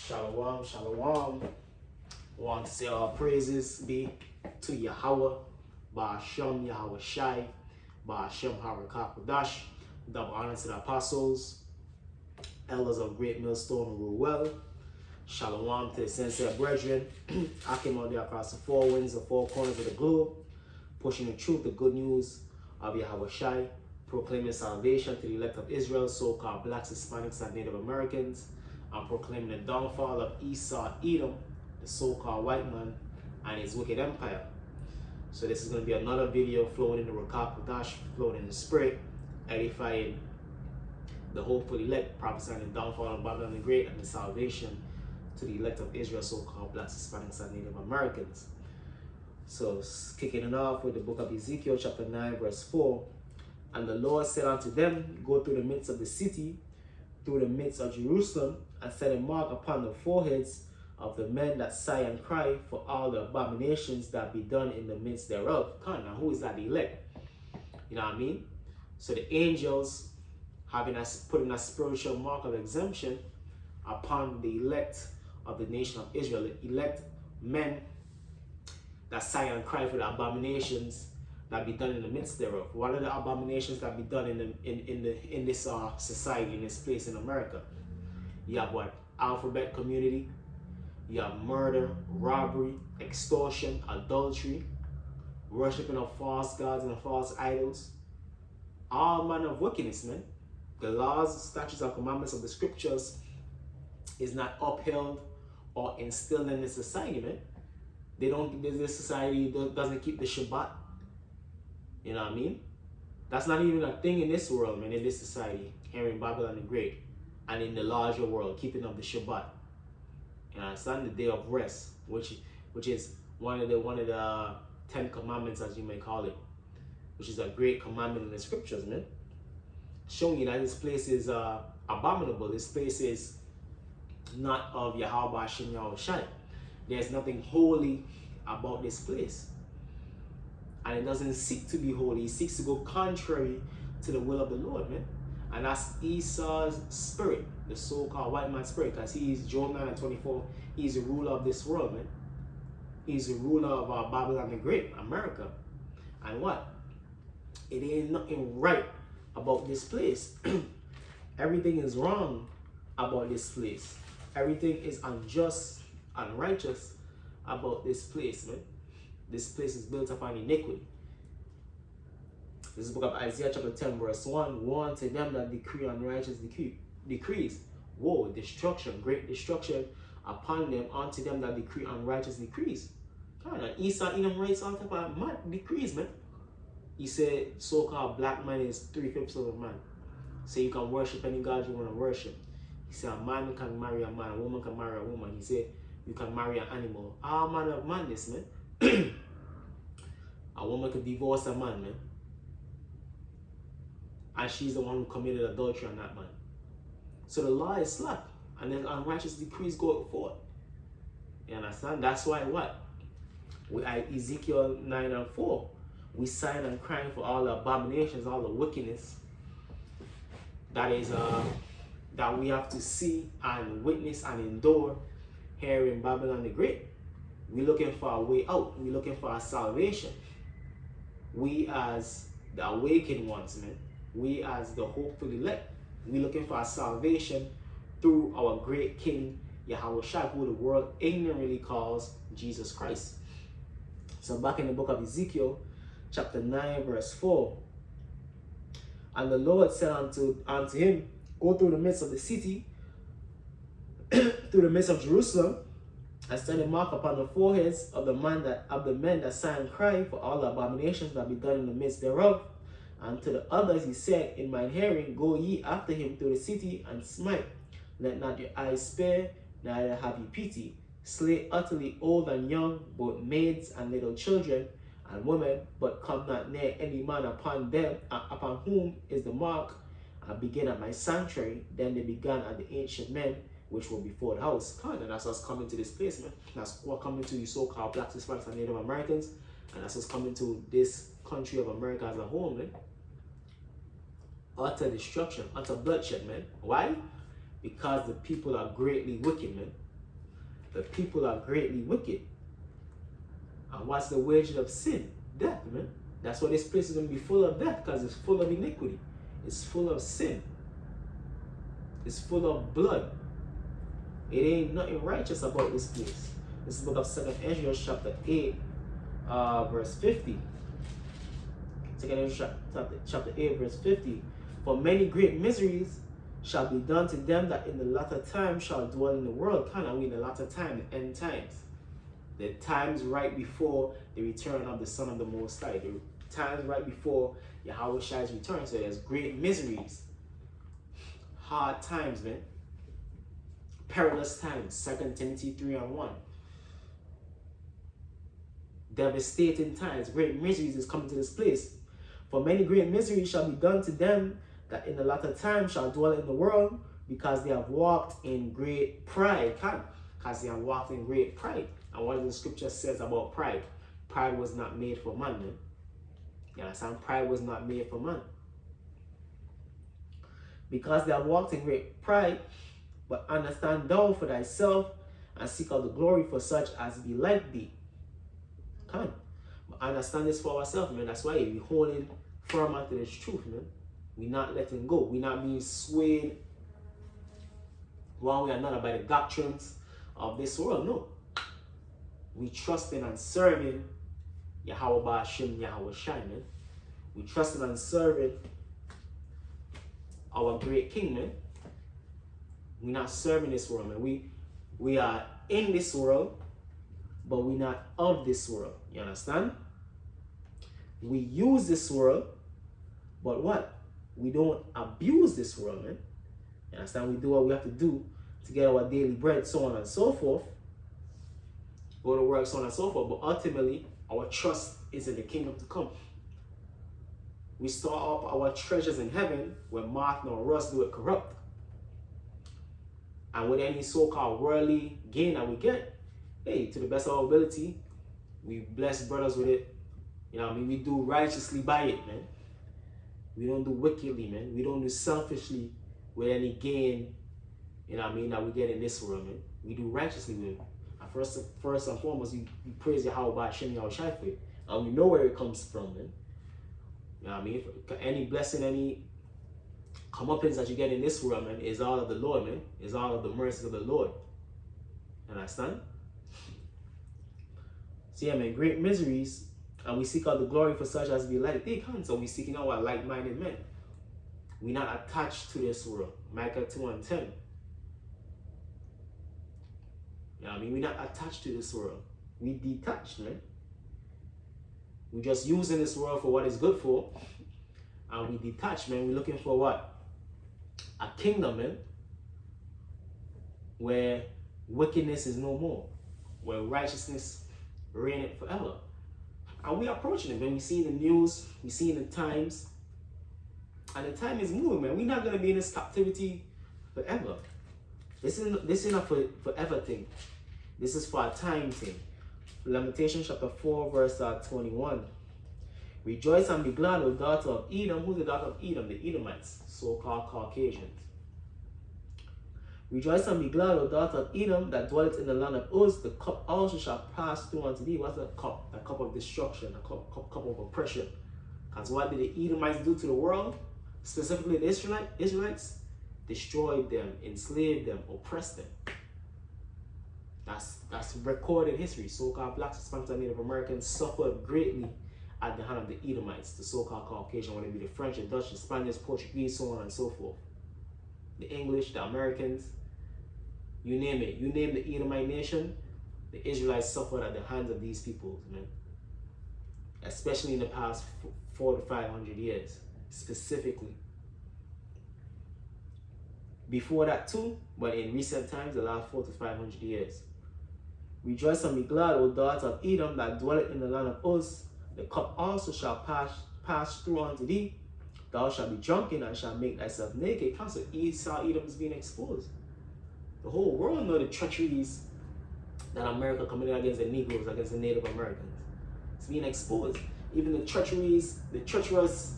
Shalom, shalom. Want to say all praises be to Yahweh, Ba'ashem Yahweh Shai, Ba'ashem Harakakodash. Double honor to the apostles, elders of Great Millstone and rule well. Shalom to the sincere brethren. I came out there across the four winds, the four corners of the globe, pushing the truth, the good news of Yahweh Shai, proclaiming salvation to the elect of Israel, so-called blacks, Hispanics, and Native Americans, and proclaiming the downfall of Esau, Edom, the so-called white man, and his wicked empire. So this is going to be another video flowing in the Rakakodash, flowing in the spirit, edifying the hopeful elect, prophesying the downfall of Babylon the Great and the salvation to the elect of Israel, so-called blacks, Hispanics, and Native Americans. So kicking it off with the book of Ezekiel, chapter 9, verse 4. And the Lord said unto them, go through the midst of the city, through the midst of Jerusalem, and set a mark upon the foreheads of the men that sigh and cry for all the abominations that be done in the midst thereof. Now, who is that? The elect. You know what I mean? So the angels having us putting a spiritual mark of exemption upon the elect of the nation of Israel, the elect men that sigh and cry for the abominations that be done in the midst thereof. What are the abominations that be done in this society, in this place in America? You have what? Alphabet community. You have murder, robbery, extortion, adultery, worshiping of false gods and false idols. All manner of wickedness, man. The laws, statutes, and commandments of the scriptures is not upheld or instilled in the society, man. This society doesn't keep the Shabbat. You know what I mean? That's not even a thing in this world, man, in this society, here in Babylon the Great, and in the larger world, keeping of the Shabbat. You understand? The day of rest, which is one of the 10 commandments, as you may call it, which is a great commandment in the scriptures, man. Showing you that this place is abominable. This place is not of Yahweh Hashem Yahweh Shai. There's nothing holy about this place. And it doesn't seek to be holy. It seeks to go contrary to the will of the Lord, man. And that's Esau's spirit, the so-called white man's spirit, because he is, Job 9:24, he's the ruler of this world, man. He's the ruler of Babylon the Great, America. And what? It ain't nothing right about this place. Everything is wrong about this place. Everything is unjust, unrighteous about this place, man. This place is built upon iniquity. This is the book of Isaiah chapter 10 verse 1. Woe unto them that decree unrighteous decrees. Woe, destruction, great destruction upon them, unto them that decree unrighteous decrees. And Esau Edom writes all type of mad decrees, man. He said so-called black man is 3/5 of a man. So you can worship any god you want to worship. He said a man can marry a man, a woman can marry a woman. He said you can marry an animal. All manner of madness, man. A woman could divorce a man, man. And she's the one who committed adultery on that man. So the law is slack. And then unrighteous decrees go forth. You understand? That's why what? Ezekiel 9:4. We sign and crying for all the abominations, all the wickedness that is that we have to see and witness and endure here in Babylon the Great. We're looking for a way out. We're looking for our salvation. We as the awakened ones, man. We as the hopeful elect. We're looking for our salvation through our great King, Yahweh Shai, who the world ignorantly calls Jesus Christ. So back in the book of Ezekiel, chapter 9, verse 4. And the Lord said unto him, go through the midst of the city, through the midst of Jerusalem, and set a mark upon the foreheads of the men that sigh and cry for all the abominations that be done in the midst thereof. And to the others he said in mine hearing, go ye after him through the city and smite. Let not your eyes spare, neither have ye pity. Slay utterly old and young, both maids and little children and women, but come not near any man upon them, upon whom is the mark, and begin at my sanctuary. Then they began at the ancient men, which were before the house. And that's us coming to this place, man. That's what coming to you so-called blacks, Hispanics, and Native Americans. And that's us coming to this country of America as a whole, man. Utter destruction, utter bloodshed, man. Why? Because the people are greatly wicked, man. The people are greatly wicked. And what's the wages of sin? Death, man. That's why this place is going to be full of death, because it's full of iniquity. It's full of sin. It's full of blood. It ain't nothing righteous about this place. This is the book of 2nd Ezra chapter 8, verse 50. 2nd Ezra chapter 8, verse 50. For many great miseries shall be done to them that in the latter time shall dwell in the world. Kind of, in the latter time, the end times. The times right before the return of the Son of the Most High. The times right before Yahweh Shai's return. So there's great miseries. Hard times, man. Perilous times. 2 Timothy 3:1. Devastating times. Great miseries is coming to this place. For many great miseries shall be done to them that in the latter time shall dwell in the world, because they have walked in great pride. Because they have walked in great pride. And what the scripture says about pride? Pride was not made for man, man. You understand? Pride was not made for man. Because they have walked in great pride, but understand thou for thyself, and seek out the glory for such as be like thee. But understand this for ourselves, man. That's why we holding firm onto this truth, man. We not letting go. We not being swayed one way or another by the doctrines of this world. No. We trusting and serving Yahweh Ba'ashim, Yahweh Shai, man. We trusting and serving our great King, man. We're not serving this world, man. We are in this world, but we're not of this world. You understand? We use this world, but what? We don't abuse this world, man. You understand? We do what we have to do to get our daily bread, so on and so forth. Go to work, so on and so forth. But ultimately, our trust is in the kingdom to come. We store up our treasures in heaven, where moth nor rust do it corrupt. And with any so-called worldly gain that we get, hey, to the best of our ability, we bless brothers with it. You know what I mean? We do righteously by it, man. We don't do wickedly, man. We don't do selfishly with any gain, you know what I mean, that we get in this world, man. We do righteously with it. And first and foremost, we praise Yahweh Ba'ashim, Yahweh Shai for it. And we know where it comes from, man. You know what I mean? Any blessing, any comeuppance that you get in this world, man, is all of the Lord, man. Is all of the mercies of the Lord. Understand? So yeah, man, great miseries, and we seek out the glory for such as be like they can. So we seeking out our like-minded men. We're not attached to this world. Micah 2:10. You know what I mean? We're not attached to this world. We detached, man. We're just using this world for what it's good for. And we detached, man. We're looking for what? A kingdom, man. Where wickedness is no more. Where righteousness reigneth forever. And we're approaching it, man. We see the news. We see the times. And the time is moving, man. We're not going to be in this captivity forever. This is not for forever thing. This is for a time thing. Lamentations chapter 4, verse 21. Rejoice and be glad, O daughter of Edom. Who's the daughter of Edom? The Edomites, so-called Caucasians. Rejoice and be glad, O daughter of Edom, that dwelleth in the land of Uz. The cup also shall pass through unto thee. What's the cup? A cup of destruction, a cup of oppression. Because what did the Edomites do to the world? Specifically the Israelites? Destroyed them, enslaved them, oppressed them. That's recorded history. So-called blacks, Hispanics, and Native Americans suffered greatly at the hand of the Edomites, the so-called Caucasian, whether it be the French, the Dutch, the Spaniards, Portuguese, so on and so forth. The English, the Americans, you name it. You name the Edomite nation, the Israelites suffered at the hands of these peoples, man. Especially in the past 400 to 500 years, specifically. Before that too, but in recent times, the last 400 to 500 years. Rejoice and be glad, O daughter of Edom, that dwelleth in the land of Uz. The cup also shall pass through unto thee. Thou shalt be drunken and shalt make thyself naked. So Edom is being exposed. The whole world know the treacheries that America committed against the Negroes, against the Native Americans. It's being exposed. Even the treacherous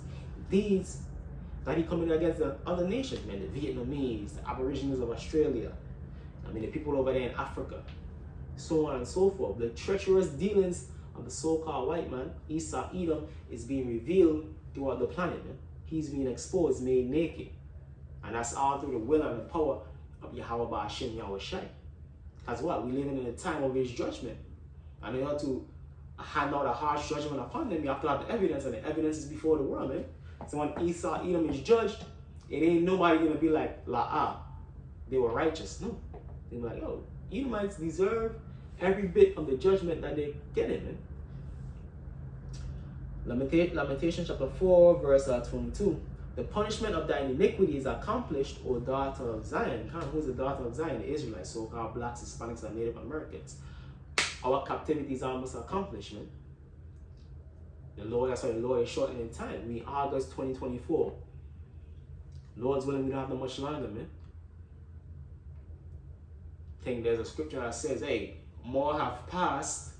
deeds that he committed against the other nations, man. The Vietnamese, the Aborigines of Australia. I mean, the people over there in Africa. so on and so forth. The treacherous dealings of the so-called white man, Esau Edom, is being revealed throughout the planet. Man. He's being exposed, made naked. And that's all through the will and the power of Yahweh Ba'ashem Yahweh Shai. Because what? We're living in a time of his judgment. And in order to hand out a harsh judgment upon them, you have to have the evidence, and the evidence is before the world, man. So when Esau Edom is judged, it ain't nobody gonna be like, they were righteous. No. They're like, yo, Edomites deserve every bit of the judgment that they're getting, man. Lamentation chapter 4, verse 22. The punishment of thine iniquity is accomplished, O daughter of Zion. Who's the daughter of Zion? The Israelites, so-called blacks, Hispanics, and Native Americans. Our captivity is almost accomplished, man. That's why the Lord is shortening in time. We August 2024. Lord's willing, we don't have that much longer, man. I think there's a scripture that says, hey, more have passed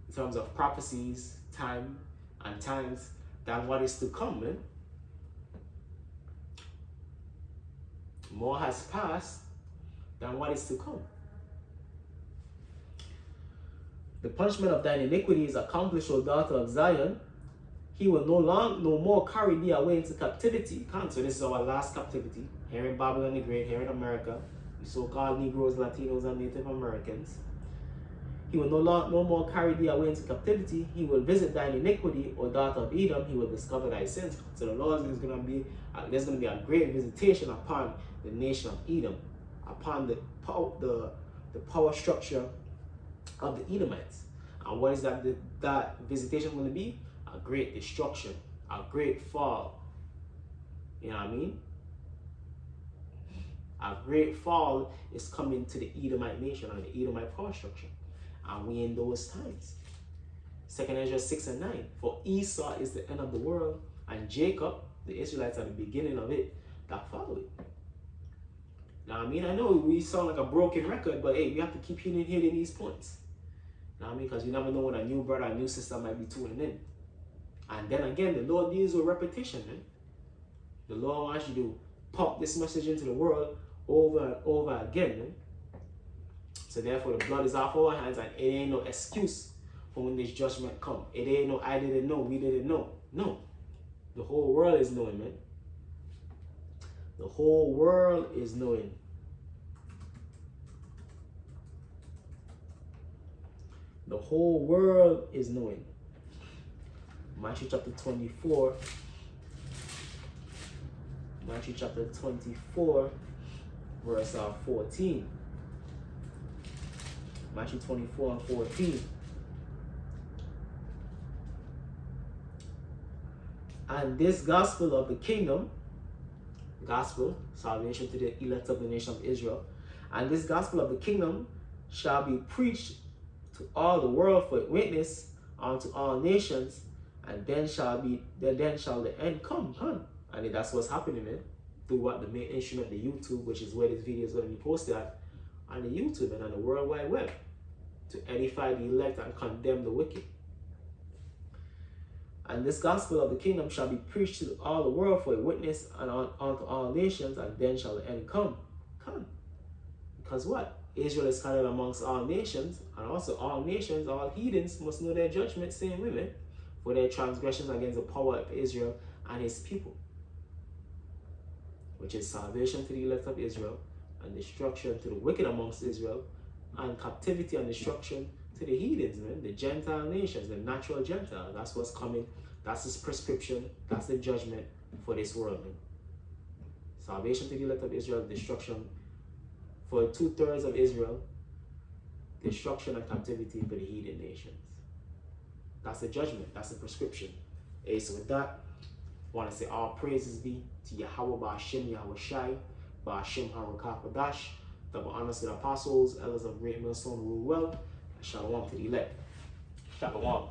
in terms of prophecies, time, and times than what is to come, man. More has passed than what is to come. The punishment of thine iniquity is accomplished, O daughter of Zion. He will no more carry thee away into captivity. So this is our last captivity here in Babylon the Great, here in America. The so-called Negroes, Latinos, and Native Americans. He will no more carry thee away into captivity. He will visit thine iniquity, O daughter of Edom. He will discover thy sins. So the Lord is going to be, there's going to be a great visitation upon the nation of Edom, upon the power structure of the Edomites. And what is that visitation going to be? A great destruction, a great fall. You know what I mean? A great fall is coming to the Edomite nation and the Edomite power structure. And we in those times. 2 Ezra 6 and 9. For Esau is the end of the world, and Jacob, the Israelites, are the beginning of it that follow it. Now, I mean, I know we sound like a broken record, but hey, we have to keep hitting these points. Now, I mean, because you never know when a new brother, a new sister might be tuning in. And then again, the Lord deals with repetition, man. The Lord wants you to pump this message into the world over and over again, man. So therefore, the blood is off our hands, and it ain't no excuse for when this judgment come. It ain't no, I didn't know, we didn't know. No. The whole world is knowing, man. The whole world is knowing. The whole world is knowing. Matthew chapter 24. Matthew chapter 24, verse 14. Matthew 24 and 14. And this gospel of the kingdom, gospel, salvation to the elect of the nation of Israel, and this gospel of the kingdom shall be preached to all the world for a witness unto all nations, and then shall the end come. And that's what's happening, man. Through what the main instrument, the YouTube, which is where this video is going to be posted at, on the YouTube and on the World Wide Web, to edify the elect and condemn the wicked. And this gospel of the kingdom shall be preached to all the world for a witness unto all nations, and then shall the end come. Because what? Israel is scattered amongst all nations, and also all nations, all heathens must know their judgment, same women, for their transgressions against the power of Israel and his people, which is salvation to the elect of Israel, and destruction to the wicked amongst Israel, and captivity and destruction to the heathens, man, the Gentile nations, the natural Gentiles. That's what's coming. That's his prescription. That's the judgment for this world, man. Salvation to the elect of Israel, destruction for 2/3 of Israel, destruction and captivity for the heathen nations. That's the judgment. That's the prescription. Hey, so with that, I want to say all praises be to Yahweh Ba'ashem Yahweh Shai, Ba'ashem Harakapadash, double honors to the apostles, elders of Great Millstone rule well, and shalom to the elect. Shalom.